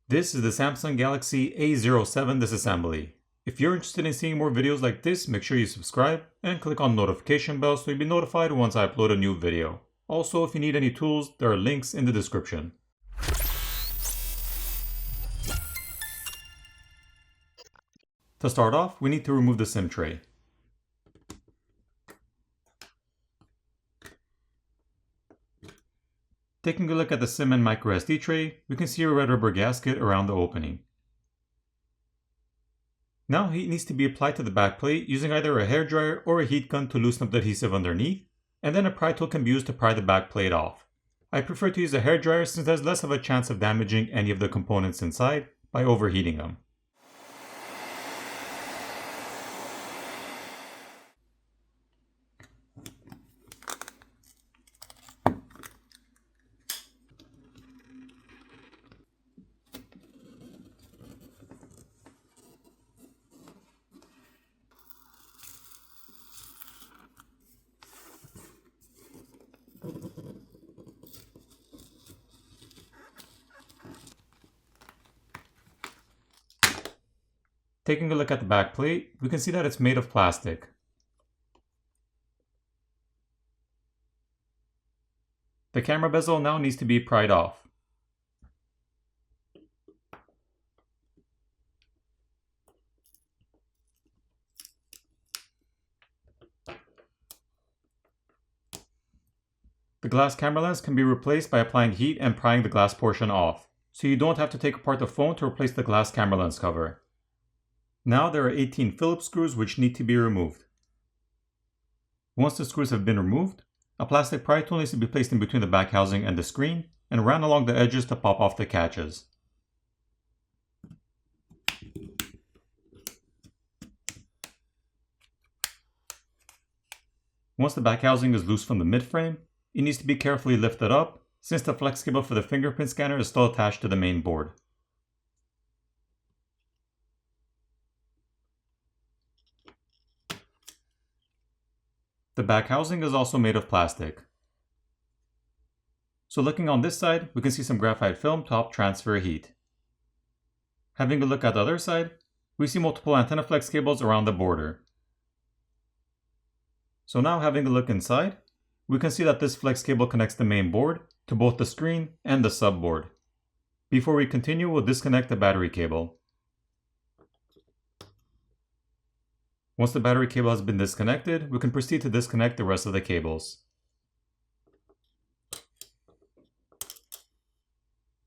This is the Samsung Galaxy A07 Disassembly. If you're interested in seeing more videos like this, make sure you subscribe and click on the notification bell so you'll be notified once I upload a new video. Also, if you need any tools, there are links in the description. To start off, we need to remove the SIM tray. Taking a look at the SIM and microSD tray, we can see a red rubber gasket around the opening. Now heat needs to be applied to the backplate using either a hairdryer or a heat gun to loosen up the adhesive underneath, and then a pry tool can be used to pry the backplate off. I prefer to use a hairdryer since there's less of a chance of damaging any of the components inside by overheating them. Taking a look at the back plate, we can see that it's made of plastic. The camera bezel now needs to be pried off. The glass camera lens can be replaced by applying heat and prying the glass portion off, so you don't have to take apart the phone to replace the glass camera lens cover. Now there are 18 Phillips screws which need to be removed. Once the screws have been removed, a plastic pry tool needs to be placed in between the back housing and the screen and ran along the edges to pop off the catches. Once the back housing is loose from the mid-frame, it needs to be carefully lifted up since the flex cable for the fingerprint scanner is still attached to the main board. The back housing is also made of plastic. So looking on this side, we can see some graphite film to help transfer heat. Having a look at the other side, we see multiple antenna flex cables around the border. So now having a look inside, we can see that this flex cable connects the main board to both the screen and the subboard. Before we continue, we'll disconnect the battery cable. Once the battery cable has been disconnected, we can proceed to disconnect the rest of the cables.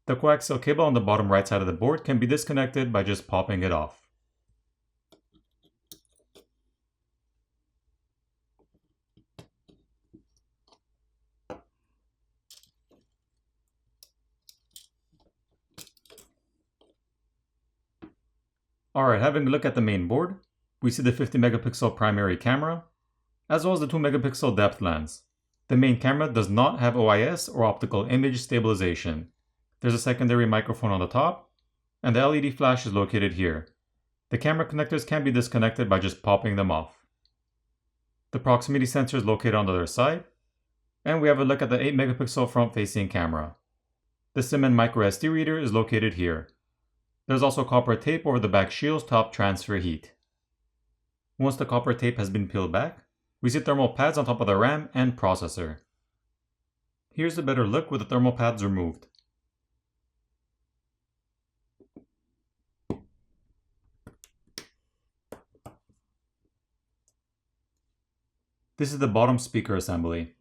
The coaxial cable on the bottom right side of the board can be disconnected by just popping it off. Alright, having a look at the main board, we see the 50 megapixel primary camera, as well as the 2 megapixel depth lens. The main camera does not have OIS or optical image stabilization. There's a secondary microphone on the top, and the LED flash is located here. The camera connectors can be disconnected by just popping them off. The proximity sensor is located on the other side, and we have a look at the 8 megapixel front facing camera. The SIM and microSD reader is located here. There's also copper tape over the back shields to help transfer heat. Once the copper tape has been peeled back, we see thermal pads on top of the RAM and processor. Here's a better look with the thermal pads removed. This is the bottom speaker assembly.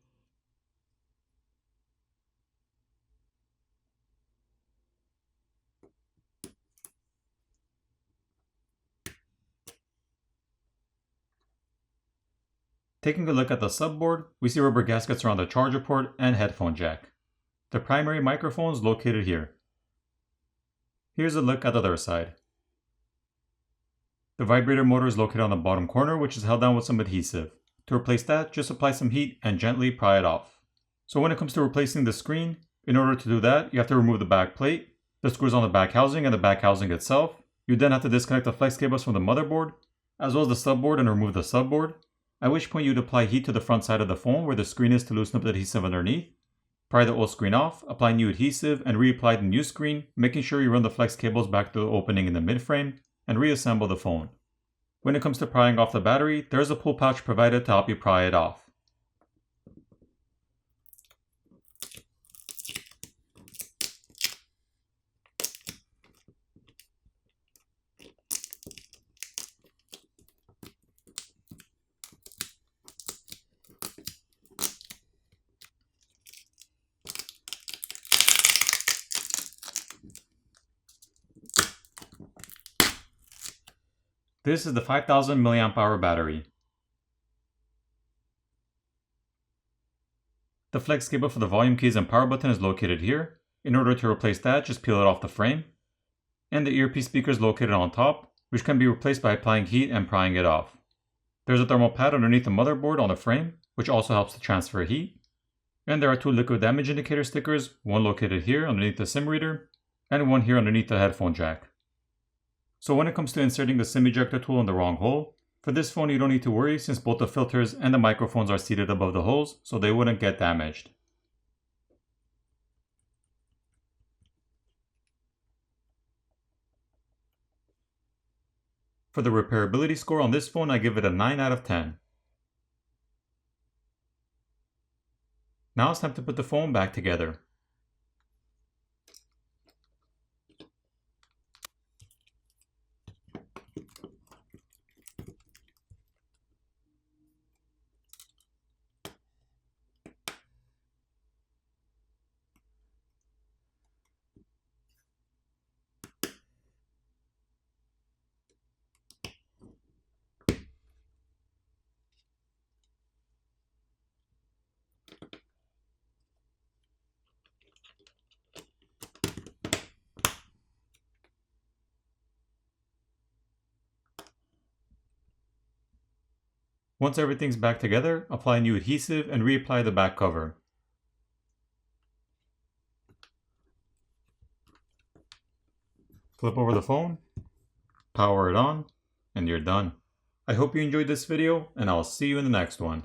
Taking a look at the subboard, we see rubber gaskets around the charger port and headphone jack. The primary microphone is located here. Here's a look at the other side. The vibrator motor is located on the bottom corner, which is held down with some adhesive. To replace that, just apply some heat and gently pry it off. So when it comes to replacing the screen, in order to do that, you have to remove the back plate, the screws on the back housing and the back housing itself. You then have to disconnect the flex cables from the motherboard, as well as the subboard, and remove the subboard. At which point you'd apply heat to the front side of the phone where the screen is to loosen up the adhesive underneath. Pry the old screen off, apply new adhesive, and reapply the new screen, making sure you run the flex cables back to the opening in the midframe, and reassemble the phone. When it comes to prying off the battery, there is a pull pouch provided to help you pry it off. This is the 5000 mAh battery. The flex cable for the volume keys and power button is located here. In order to replace that, just peel it off the frame. And the earpiece speaker is located on top, which can be replaced by applying heat and prying it off. There's a thermal pad underneath the motherboard on the frame, which also helps to transfer heat. And there are two liquid damage indicator stickers, one located here underneath the SIM reader, and one here underneath the headphone jack. So when it comes to inserting the SIM ejector tool in the wrong hole, for this phone you don't need to worry since both the filters and the microphones are seated above the holes, so they wouldn't get damaged. For the repairability score on this phone, I give it a 9 out of 10. Now it's time to put the phone back together. Once everything's back together, apply new adhesive and reapply the back cover. Flip over the phone, power it on, and you're done. I hope you enjoyed this video, and I'll see you in the next one.